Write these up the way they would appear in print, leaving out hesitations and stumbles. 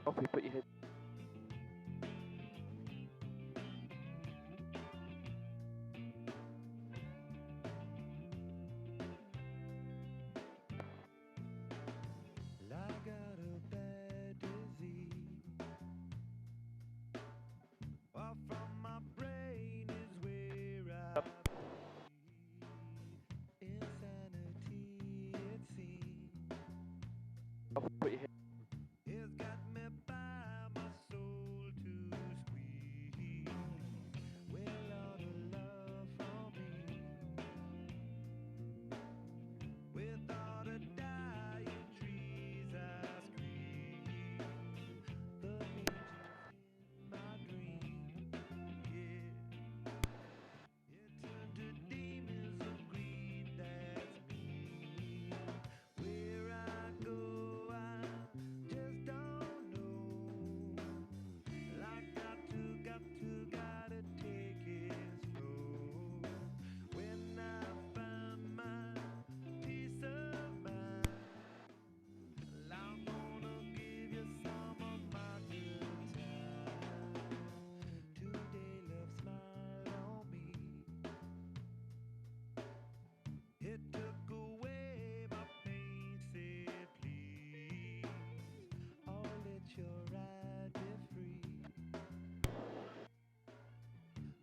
Hopefully put your head. I got a bad disease. Far from my brain is where I be. Insanity, it seems. Hopefully put your head. It's got me by my soul to squeeze. With all the love from me. With all the dying trees I scream. The angels in my dream. Yeah. It turned to demons of greed, that's me. Where I go, I just don't know. I gotta take it slow. When I find my peace of mind, I'm gonna give you some of my good time. Today, love, smile on me. It took away my pain, said please. I'll let your ride be free.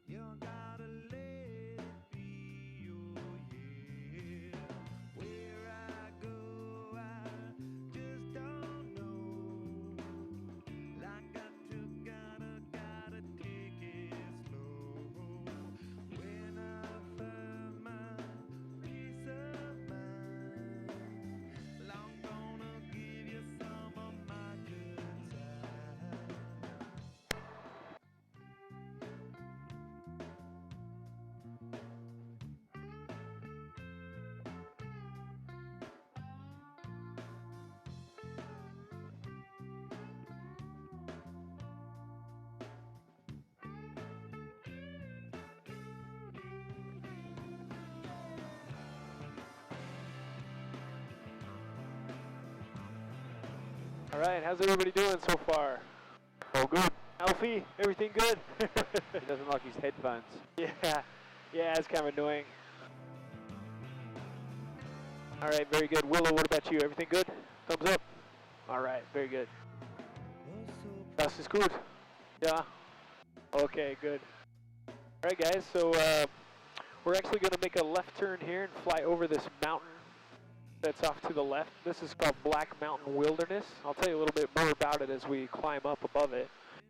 You gotta let it be, oh yeah. Where I go, I just don't know. Gotta take it slow. When I find my peace of mind, I'm gonna give you some of my good time. All right, how's everybody doing so far? Oh, good. Alfie, everything good? He doesn't like his headphones. yeah, it's kind of annoying. All right, very good. Willow, what about you? Everything good? Thumbs up. All right, very good. Das ist gut. Yeah. Okay, good. All right, guys. So we're actually going to make a left turn here and fly over this mountain that's off to the left. This is called Black Mountain Wilderness. I'll tell you a little bit more about it as we climb up above it.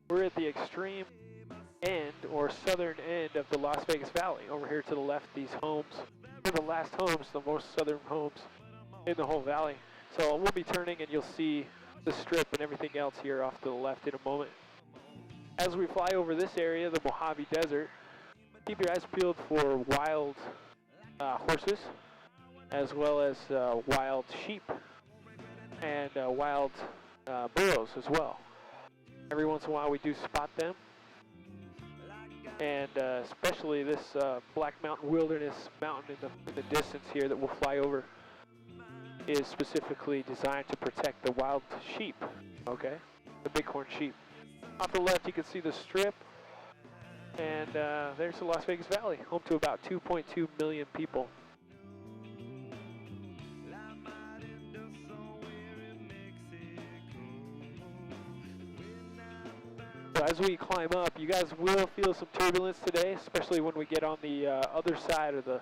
We're at the extreme end or southern end of the Las Vegas Valley. Over here to the left, these homes are the last homes, the most southern homes in the whole valley. So we'll be turning and you'll see the strip and everything else here off to the left in a moment. As we fly over this area, the Mojave Desert, keep your eyes peeled for wild horses, as well as wild sheep and wild burros as well. Every once in a while we do spot them, and especially this Black Mountain Wilderness mountain in the distance here that we'll fly over is specifically designed to protect the wild sheep, okay? The bighorn sheep. Off the left you can see the strip, and there's the Las Vegas Valley, home to about 2.2 million people. So as we climb up, you guys will feel some turbulence today, especially when we get on the other side, or the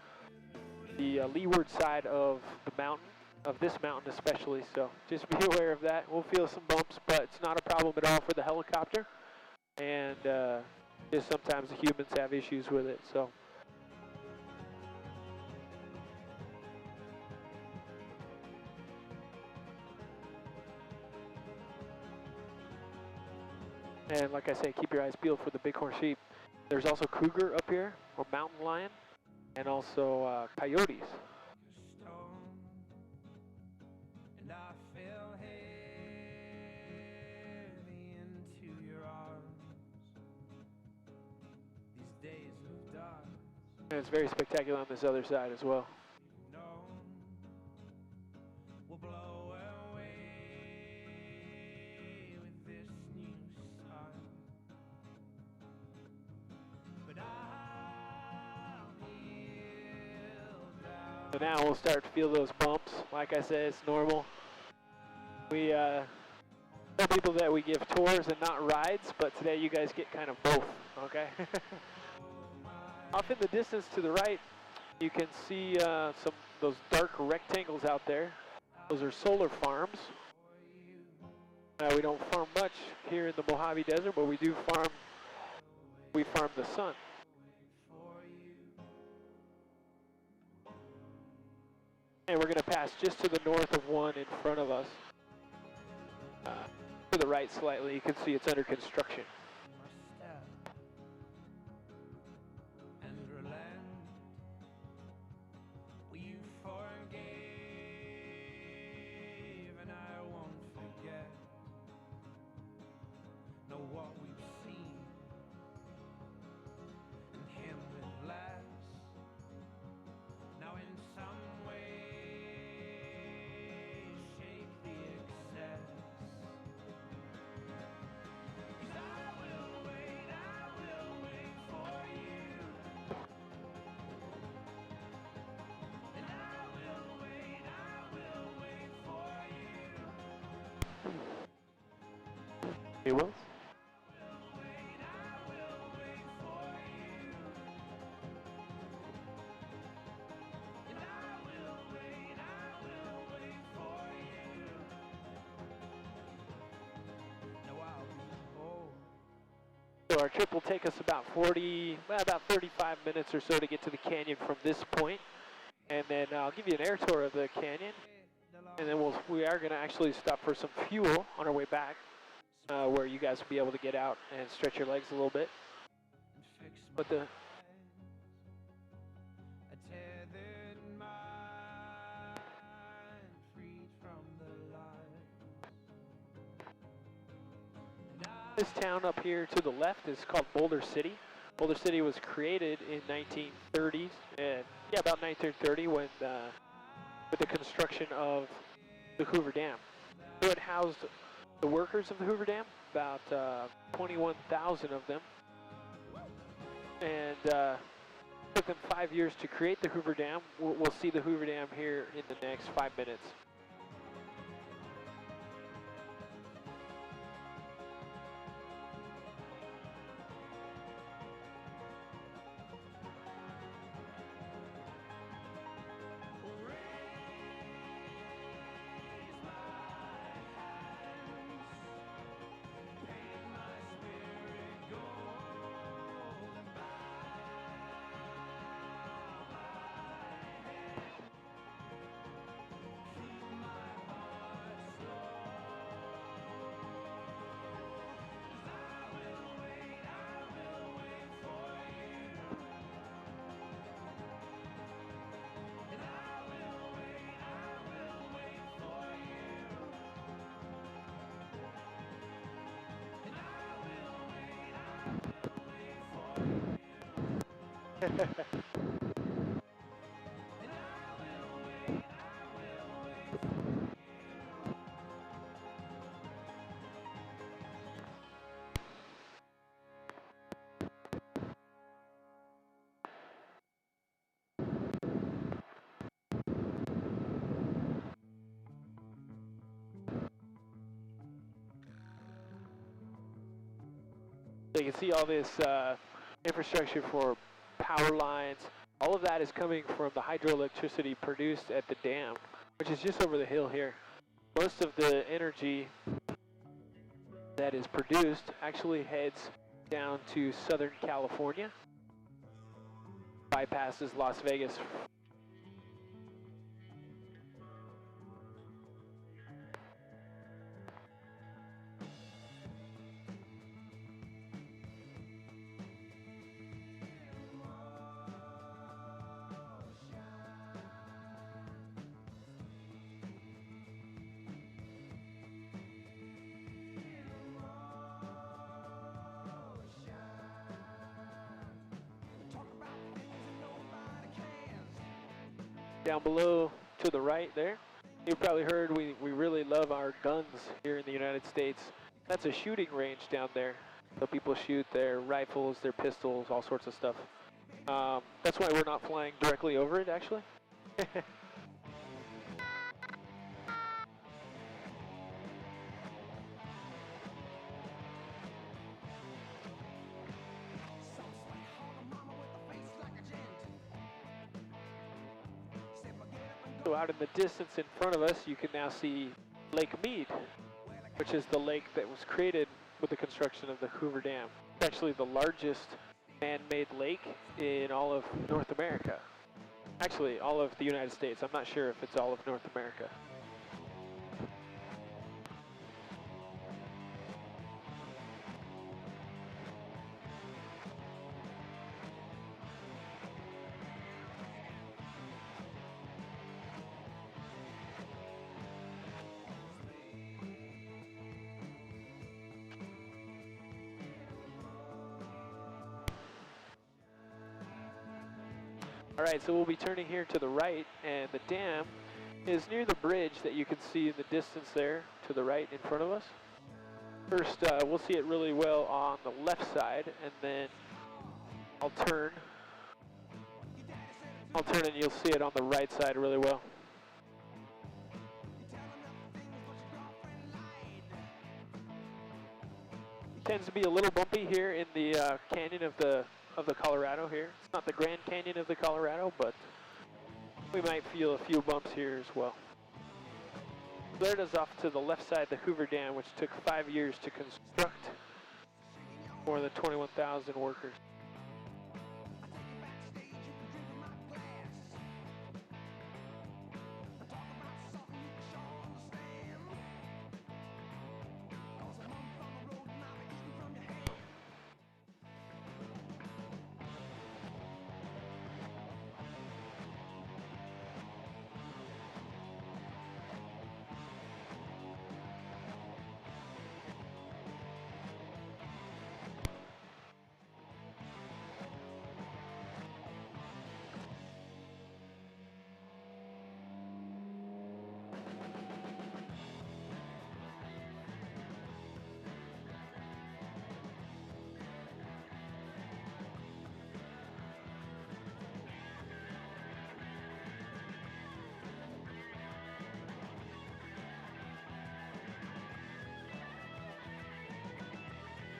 leeward side of the mountain, of this mountain especially. So just be aware of that. We'll feel some bumps, but it's not a problem at all for the helicopter. And just sometimes the humans have issues with it. So. And like I say, keep your eyes peeled for the bighorn sheep. There's also cougar up here, or mountain lion, and also coyotes. And I fell heavy into your arms. These days of dark. And it's very spectacular on this other side as well. Will blow away with this now we'll start to feel those bumps. Like I said, it's normal. We tell people that we give tours and not rides, but today you guys get kind of both, okay? Off in the distance to the right, you can see those dark rectangles out there. Those are solar farms. We don't farm much here in the Mojave Desert, but we farm the sun. And we're going to pass just to the north of one in front of us. To the right slightly, you can see it's under construction. Hey, Wills? So our trip will take us about 35 minutes or so to get to the canyon from this point. And then I'll give you an air tour of the canyon. And then we are going to actually stop for some fuel on our way back. Where you guys will be able to get out and stretch your legs a little bit. But this town up here to the left is called Boulder City. Boulder City was created in 1930s, and about 1930 when with the construction of the Hoover Dam. So it housed the workers of the Hoover Dam, about 21,000 of them, and it took them 5 years to create the Hoover Dam. We'll see the Hoover Dam here in the next 5 minutes. So you can see all this infrastructure for power lines. All of that is coming from the hydroelectricity produced at the dam, which is just over the hill here. Most of the energy that is produced actually heads down to Southern California, bypasses Las Vegas. Down below to the right there, you probably heard we really love our guns here in the United States. That's a shooting range down there. So people shoot their rifles, their pistols, all sorts of stuff. That's why we're not flying directly over it, actually. So out in the distance in front of us, you can now see Lake Mead, which is the lake that was created with the construction of the Hoover Dam. It's actually the largest man-made lake in all of North America. Actually, all of the United States. I'm not sure if it's all of North America. All right, so we'll be turning here to the right, and the dam is near the bridge that you can see in the distance there to the right in front of us. First, we'll see it really well on the left side, and then I'll turn and you'll see it on the right side really well. Tends to be a little bumpy here in the canyon of the Colorado here. It's not the Grand Canyon of the Colorado, but we might feel a few bumps here as well. There it is off to the left side, the Hoover Dam, which took 5 years to construct. More than 21,000 workers.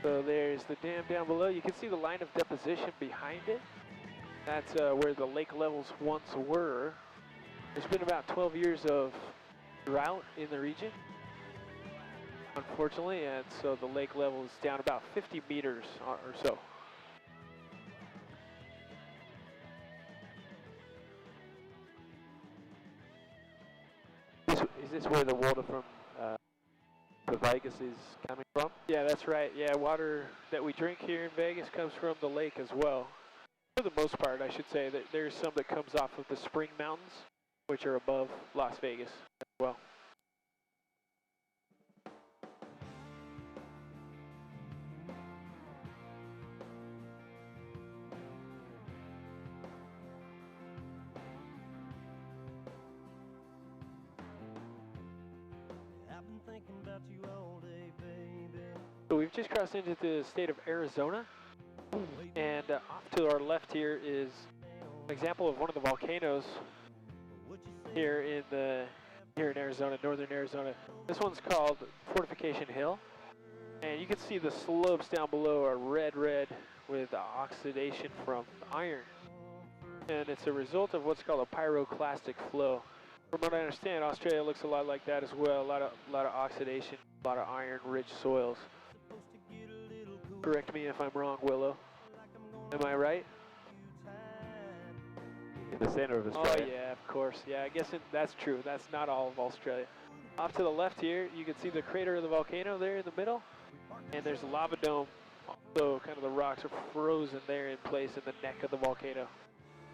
So there's the dam down below. You can see the line of deposition behind it. That's where the lake levels once were. There's been about 12 years of drought in the region, unfortunately, and so the lake level is down about 50 meters or so. Is this where the water from the Vegas is coming from? Yeah, that's right. Yeah, water that we drink here in Vegas comes from the lake as well. For the most part, I should say that there's some that comes off of the Spring Mountains, which are above Las Vegas as well. I've been thinking about you all day, baby. So we've just crossed into the state of Arizona, and off to our left here is an example of one of the volcanoes here in Arizona, northern Arizona. This one's called Fortification Hill, and you can see the slopes down below are red with oxidation from iron, and it's a result of what's called a pyroclastic flow. From what I understand, Australia looks a lot like that as well. A lot of oxidation, a lot of iron-rich soils. Correct me if I'm wrong, Willow. Am I right? In the center of Australia. Oh yeah, of course. Yeah, I guess that's true. That's not all of Australia. Off to the left here, you can see the crater of the volcano there in the middle, and there's a lava dome. So kind of the rocks are frozen there in place in the neck of the volcano.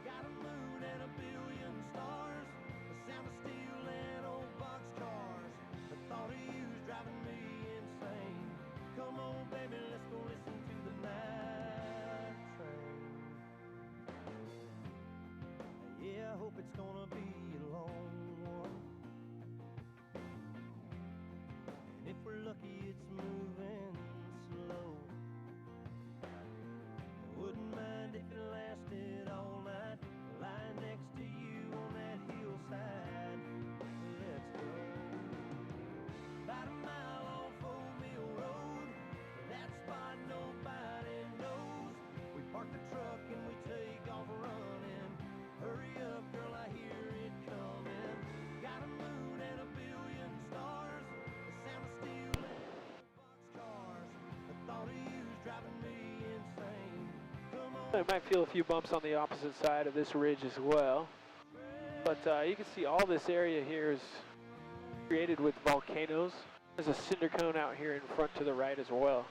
Got a moon and a billion stars, the sound of steel and old boxcars. The thought of you's driving me insane. Come on, baby, let's go listen to the night train. Yeah, I hope it's gonna be a long one. And if we're lucky, it's moving slow. Wouldn't mind if it lasted all night, lying next to you on that hillside. Let's go. About a mile off Old Mill Road, that spot nobody knows. We park the truck and we take off running. Hurry up, girl, I hear it coming. I might feel a few bumps on the opposite side of this ridge as well. But you can see all this area here is created with volcanoes. There's a cinder cone out here in front to the right as well.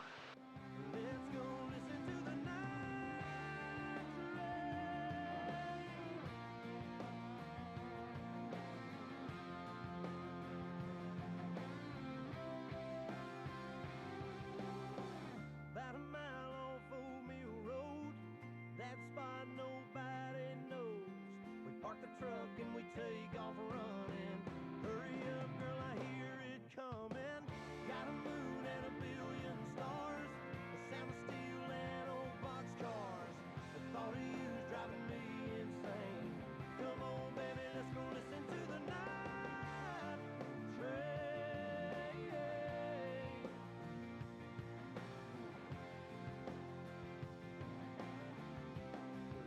About a mile off Old Mill Road, that spot nobody knows. We park the truck and we take off running. Hurry up, girl, I hear it coming. Got a moon and a billion stars, the sound of steel and old boxcars. The thought of you's driving me insane. Come on, baby, let's go listen to the night train.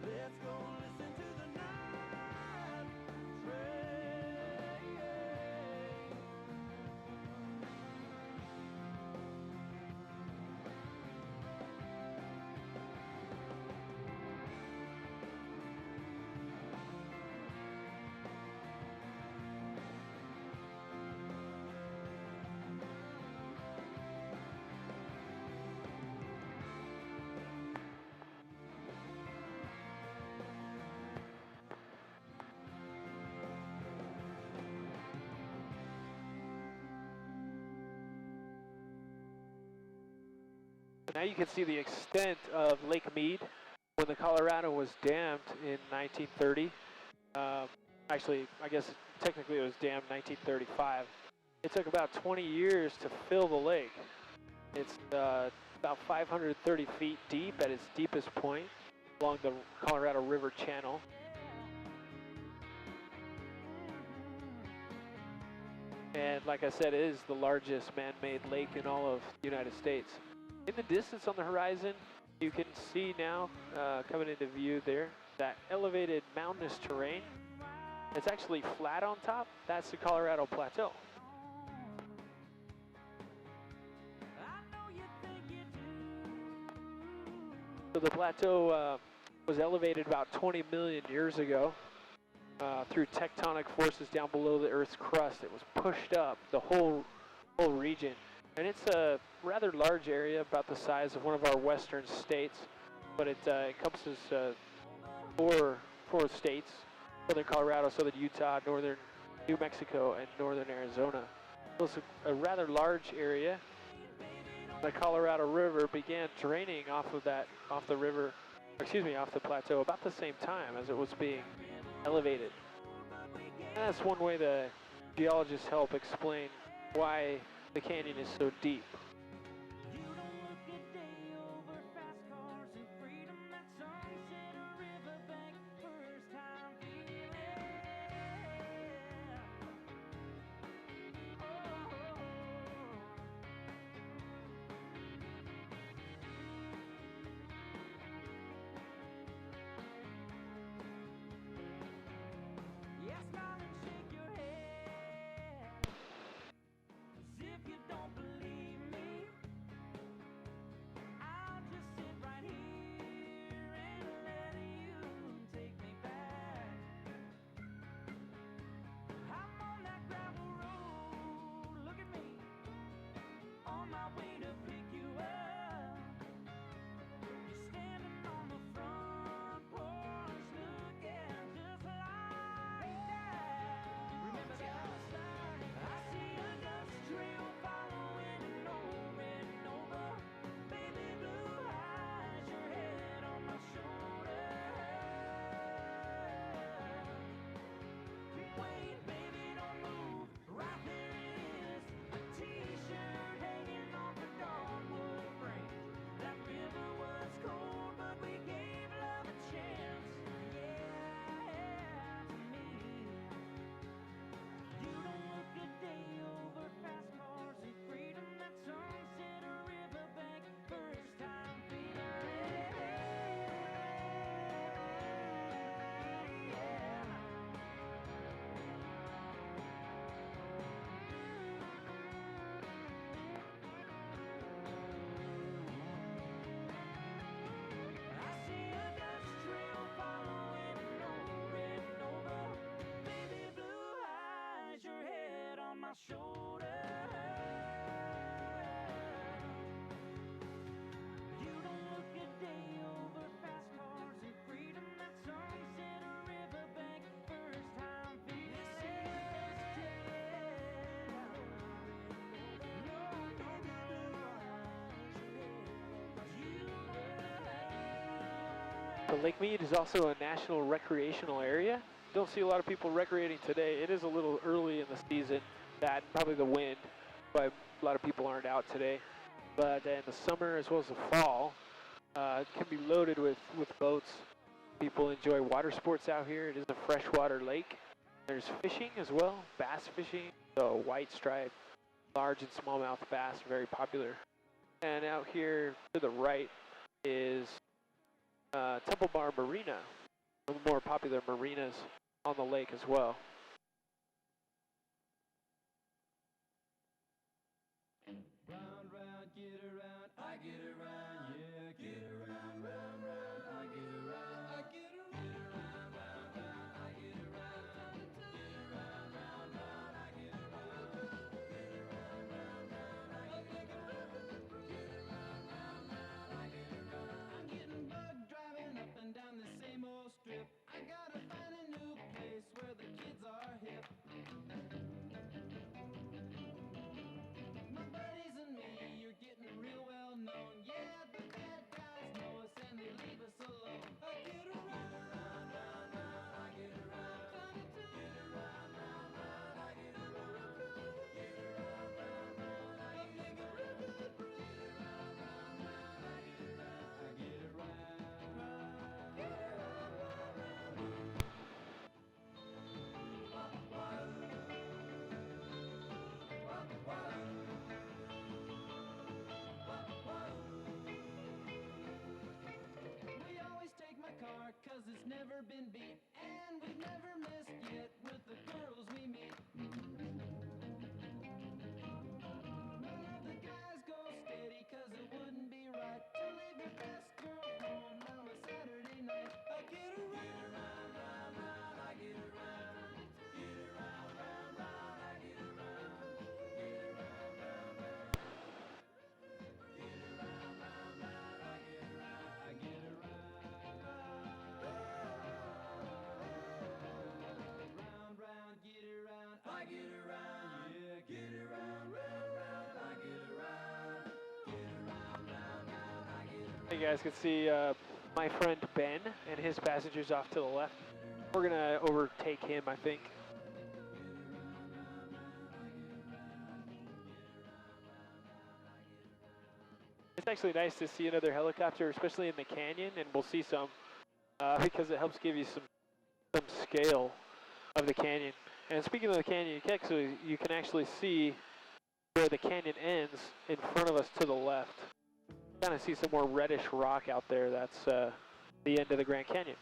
Let's go listen to the night train. Now you can see the extent of Lake Mead when the Colorado was dammed in 1930. Actually, I guess technically it was dammed 1935. It took about 20 years to fill the lake. It's about 530 feet deep at its deepest point along the Colorado River channel. And like I said, it is the largest man-made lake in all of the United States. In the distance on the horizon, you can see now, coming into view there, that elevated mountainous terrain. It's actually flat on top. That's the Colorado Plateau. So the plateau was elevated about 20 million years ago through tectonic forces down below the Earth's crust. It was pushed up, the whole region. And it's a rather large area, about the size of one of our western states, but it encompasses four states: southern Colorado, southern Utah, northern New Mexico, and northern Arizona. So it's a rather large area. The Colorado River began draining off the plateau about the same time as it was being elevated. And that's one way the geologists help explain why the canyon is so deep. Lake Mead is also a national recreational area. Don't see a lot of people recreating today. It is a little early in the season, that probably the wind, but a lot of people aren't out today. But in the summer as well as the fall, it can be loaded with boats. People enjoy water sports out here. It is a freshwater lake. There's fishing as well, bass fishing, so white stripe, large and smallmouth bass, very popular. And out here to the right is Temple Bar Marina, one of the more popular marinas on the lake as well. Round, round, get around, I get around, yeah, get around, round, round, I get around, I get around, round, round, I get around, get around, round, round, I get around, get around, round, round, I get around, get around, round, round, I get around. I'm getting bugged driving up and down the same old strip. I gotta find a new place where the kids are hip. My buddies and me, you're getting real well known. Yeah, the bad guys know us and they leave us alone. I get around, round, round, round, I get around. Get around, round, round, I get around. Get around, round, round, I get around. Get around, round, round, I get around. I get around. Get around, round, round. We always take my car 'cause it's never been beat, and we've never missed yet with the girls we meet. None of the guys go steady 'cause it wouldn't be right to leave your best girl home on a Saturday night. I get around, round, round, I get around. Get around, round, round, I get around. Get around, round, round. Get around, round, round, I get around. I get around. Round, round, get around. I get around. Yeah, get around, round, round, I get around. Get around, round, round, I get around. You guys can see my friend Ben and his passengers off to the left. We're gonna overtake him, I think. It's actually nice to see another helicopter, especially in the canyon, and we'll see some because it helps give you some scale of the canyon. And speaking of the canyon, you can actually see where the canyon ends in front of us to the left. Kind of see some more reddish rock out there. That's the end of the Grand Canyon.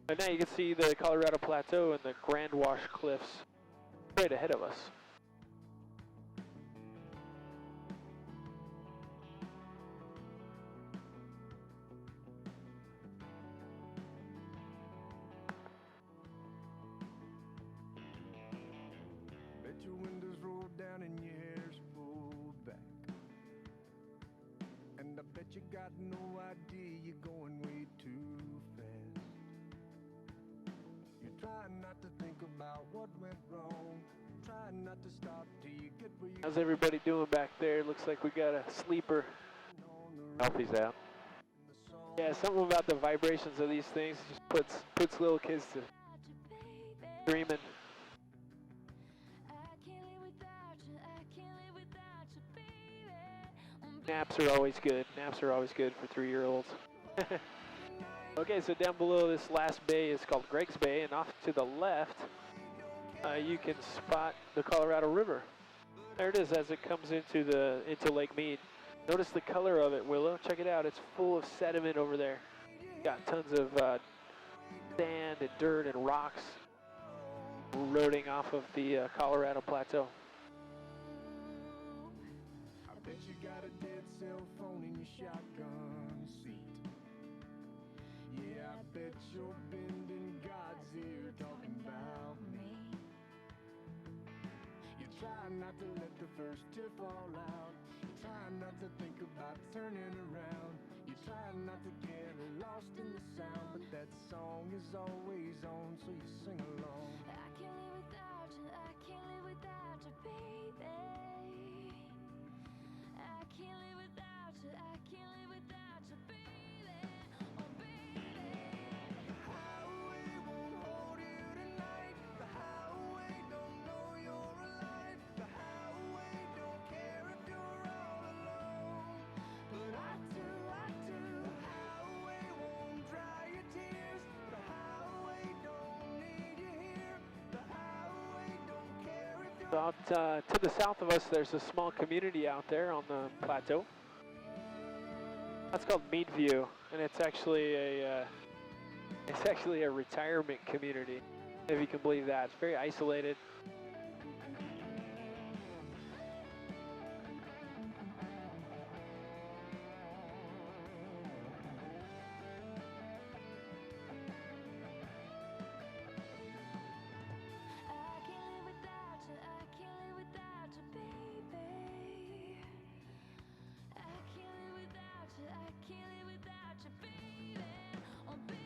And now you can see the Colorado Plateau and the Grand Wash Cliffs right ahead of us. Bet your windows roll down and your hair's pulled back. And I bet you got no idea you're going way too fast. You're trying not to think about what went wrong. Trying not to stop till you get where you How's everybody doing back there? Looks like we got a sleeper. Alfie's out. Yeah, something about the vibrations of these things just puts little kids to screaming. Naps are always good. Naps are always good for 3-year-olds. Okay, so down below this last bay is called Greg's Bay, and off to the left, you can spot the Colorado River. There it is as it comes into Lake Mead. Notice the color of it, Willow. Check it out. It's full of sediment over there. Got tons of sand and dirt and rocks eroding off of the Colorado Plateau. I bet you got a dead cell phone in your shotgun seat. Yeah, I bet you're bending God's ear talking about me. You try not to let the first tear fall out. You try not to think about turning around. You try not to get lost in the sound, but that song is always on, so you sing along. I can't live without you, I can't live without you, baby. I can't live without you, I can't live without you, baby. Oh, baby. About to the south of us, there's a small community out there on the plateau. That's called Meadview, and it's actually a retirement community, if you can believe that. It's very isolated. I can't live without you, I can't live without you, baby. I can't live without you, I can't live without you, baby. Oh, baby.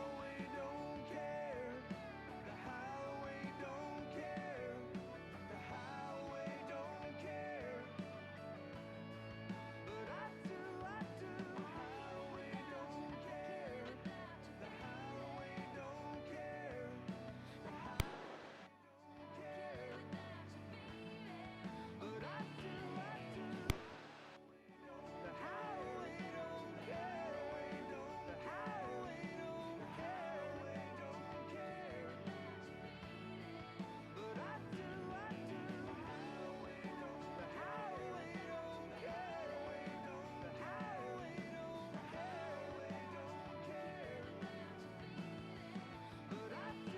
highway don't care. The highway don't care. The highway don't care. But I do. The highway don't care. The highway don't care. The highway don't care. But I do. The highway don't care. The highway don't care. But I do. The highway don't care. The highway don't care. But I do.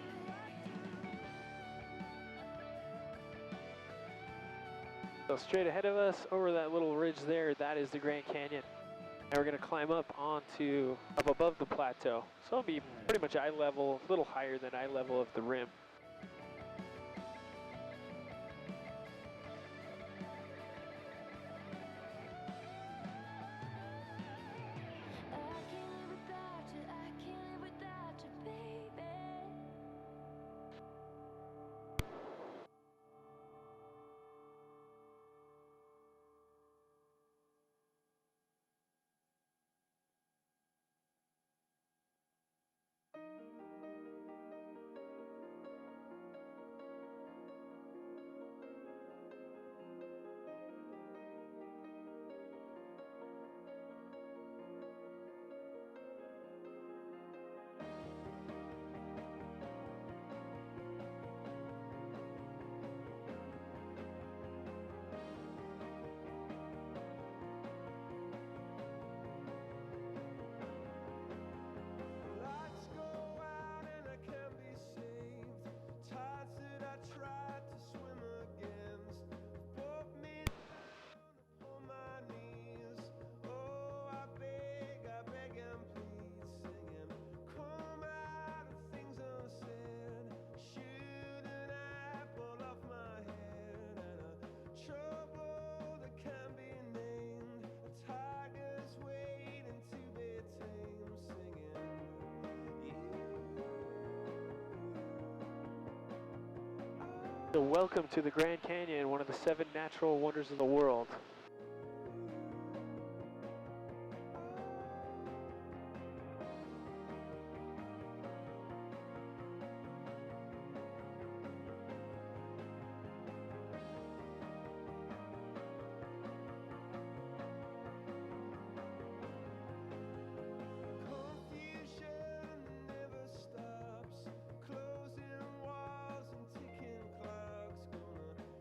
So straight ahead of us, over that little ridge there, that is the Grand Canyon. And we're going to climb up above the plateau. So it'll be pretty much eye level, a little higher than eye level of the rim. I can't live without you, I can't live without you, baby. Lights go out and I can't be saved. Tides that I tried to swim against brought me down upon my knees. Oh, I beg and plead, singing, come out of things unsaid. Shoot an apple off my head and a trouble that can't be named. A tiger's waiting to be tamed, singing. So welcome to the Grand Canyon, one of the 7 natural wonders of the world. Confusion never stops. Closing walls and ticking clocks.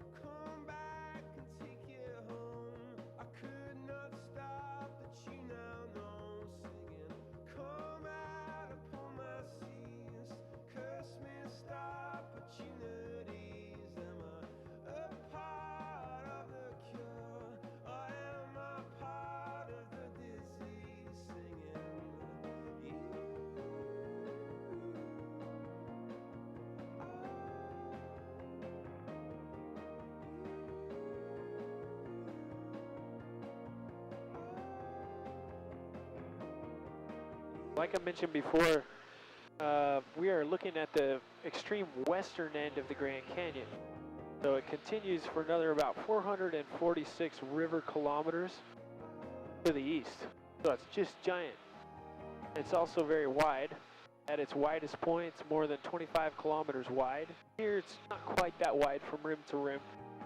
Gonna come back and take you home. I could not stop, but you now know. Singing, come out upon my seas. Curse me, stop opportunities. Am I a part of the cure? Or am I part of the disease? Singing, Like I mentioned before, we are looking at the extreme western end of the Grand Canyon. So it continues for another about 446 river kilometers to the east. So it's just giant. It's also very wide. At its widest point, it's more than 25 kilometers wide. Here it's not quite that wide from rim to rim,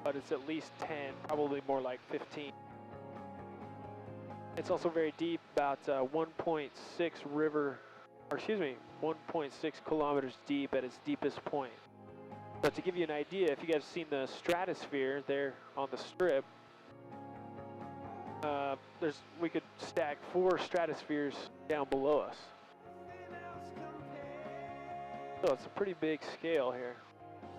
but it's at least 10, probably more like 15. It's also very deep, about 1.6 kilometers deep at its deepest point. But to give you an idea, if you guys have seen the stratosphere there on the strip, we could stack 4 stratospheres down below us. So it's a pretty big scale here.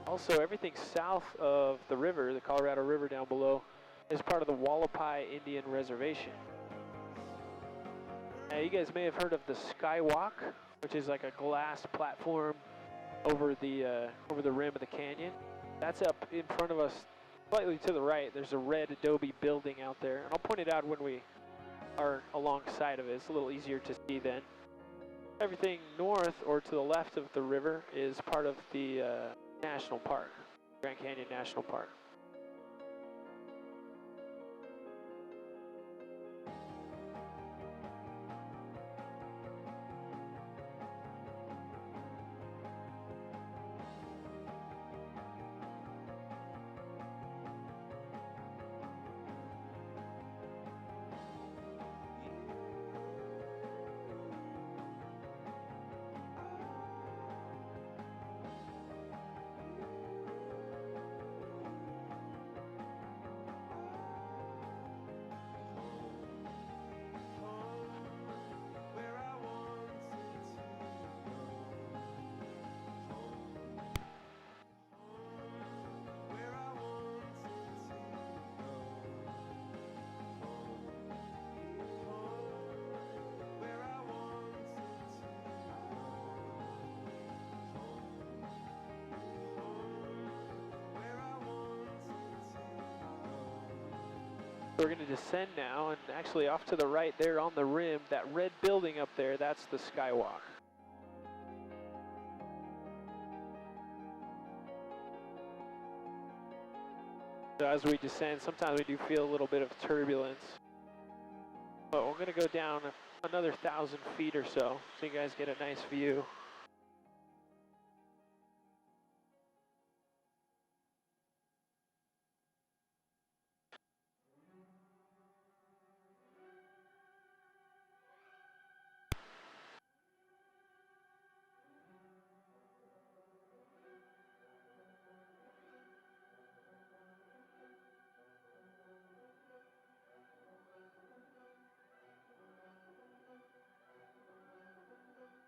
Also, everything south of the river, the Colorado River down below, is part of the Wallapai Indian Reservation. Now, you guys may have heard of the Skywalk, which is like a glass platform over the rim of the canyon. That's up in front of us, slightly to the right. There's a red adobe building out there, and I'll point it out when we are alongside of it. It's a little easier to see then. Everything north or to the left of the river is part of the National Park, Grand Canyon National Park. We're going to descend now, and actually off to the right there on the rim, that red building up there, that's the Skywalk. So as we descend, sometimes we do feel a little bit of turbulence. But we're going to go down another 1,000 feet or so you guys get a nice view.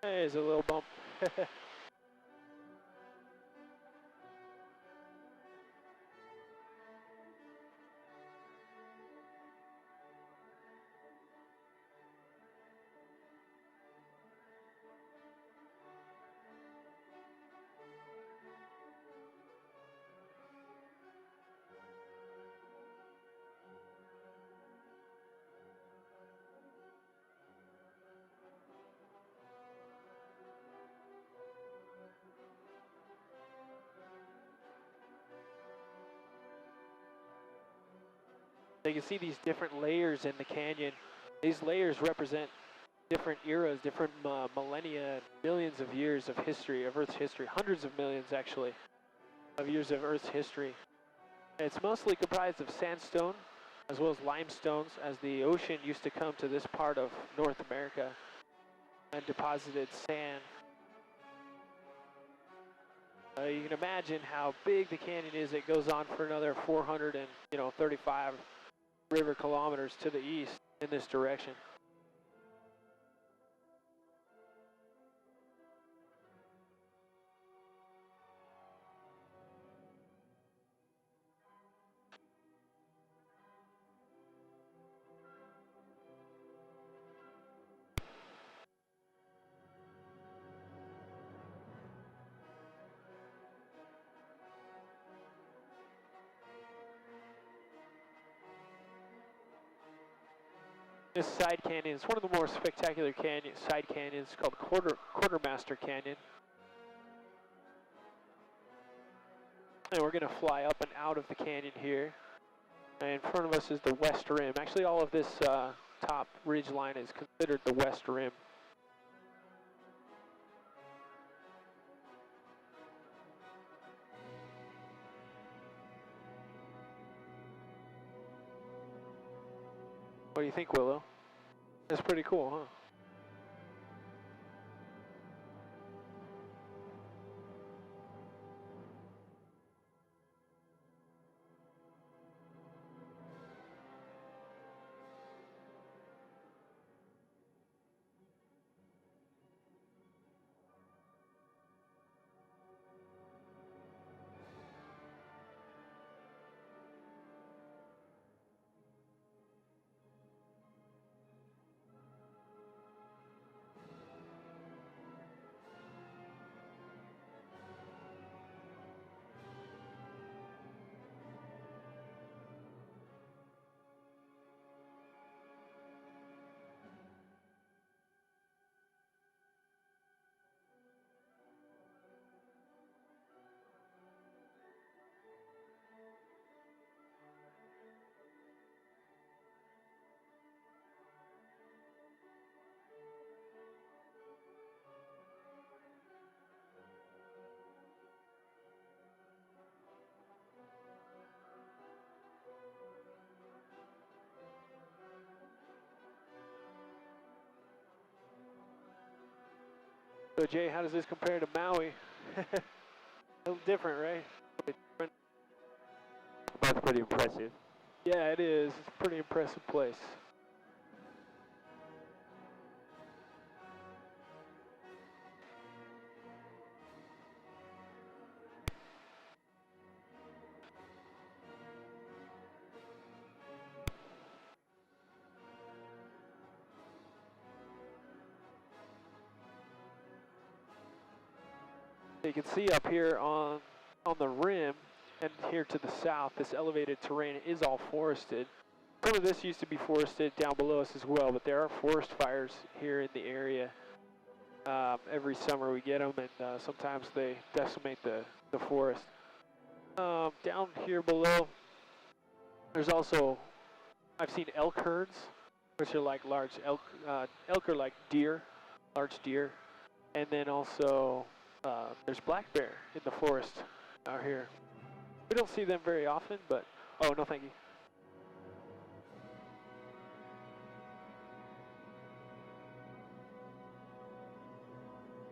There's a little bump. So you can see these different layers in the canyon. These layers represent different eras, different millennia, millions of years of history, of Earth's history, hundreds of millions actually, of years of Earth's history. And it's mostly comprised of sandstone as well as limestones, as the ocean used to come to this part of North America and deposited sand. You can imagine how big the canyon is. It goes on for another 435 river kilometers to the east in this direction. This side canyon is one of the more spectacular side canyons, called Quartermaster Canyon. And we're going to fly up and out of the canyon here. And in front of us is the West Rim. Actually, all of this top ridge line is considered the West Rim. What do you think, Willow? That's pretty cool, huh? So Jay, how does this compare to Maui? A little different, right? Both pretty impressive. Yeah, it is. It's a pretty impressive place. You can see up here on the rim and here to the south, this elevated terrain is all forested. Some of this used to be forested down below us as well, but there are forest fires here in the area. Every summer we get them, and sometimes they decimate the forest. Down here below, there's also, I've seen elk herds, which are like large elk. Elk are like deer, large deer, and then also there's black bear in the forest out here. We don't see them very often, but oh no, thank you.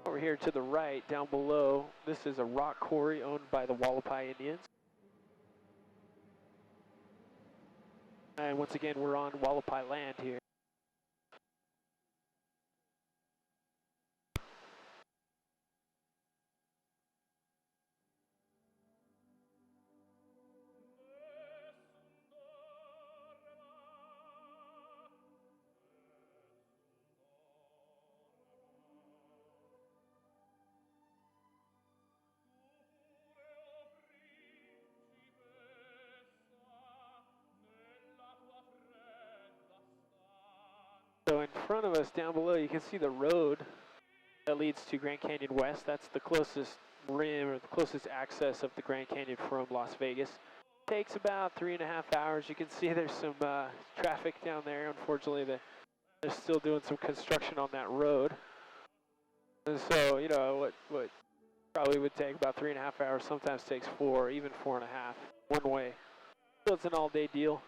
Over here to the right, down below, this is a rock quarry owned by the Wallapai Indians. And once again, we're on Wallapai land here. So in front of us, down below, you can see the road that leads to Grand Canyon West. That's the closest rim or the closest access of the Grand Canyon from Las Vegas. Takes about 3.5 hours. You can see there's some traffic down there. Unfortunately, they're still doing some construction on that road. And so, you know, what probably would take about 3.5 hours, sometimes takes 4, even 4.5, one way. So it's an all-day deal.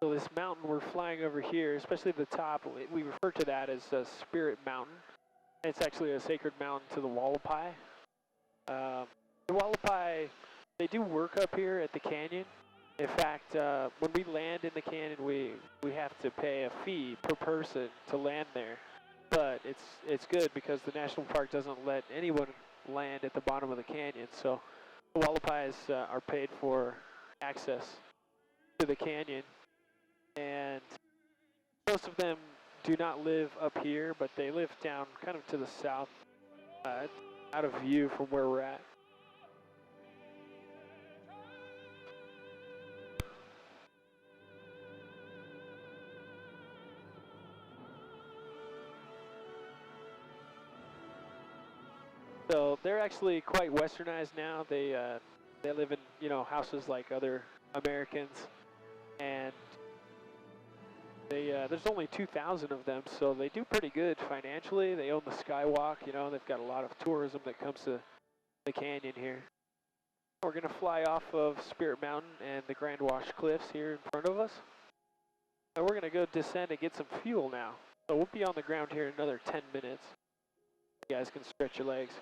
So this mountain we're flying over here, especially the top, we refer to that as Spirit Mountain. It's actually a sacred mountain to the Wallapai. The Wallapai, they do work up here at the canyon. In fact, when we land in the canyon, we have to pay a fee per person to land there. But it's good because the national park doesn't let anyone land at the bottom of the canyon. So the Wallapais are paid for access to the canyon. And most of them do not live up here, but they live down kind of to the south, out of view from where we're at. So they're actually quite westernized now. They live in, you know, houses like other Americans, and there's only 2,000 of them, so they do pretty good financially. They own the Skywalk, you know, they've got a lot of tourism that comes to the canyon here. We're going to fly off of Spirit Mountain and the Grand Wash Cliffs here in front of us. And we're going to go descend and get some fuel now. So we'll be on the ground here in another 10 minutes. You guys can stretch your legs.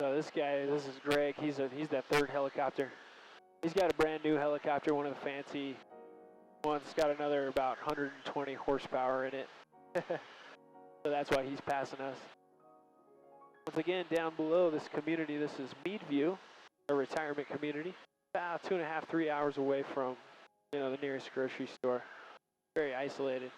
So this guy, this is Greg. He's that third helicopter. He's got a brand new helicopter, one of the fancy ones. It's got another about 120 horsepower in it. So that's why he's passing us. Once again, down below this community, this is Meadview, a retirement community. About 2.5, 3 hours away from, the nearest grocery store. Very isolated.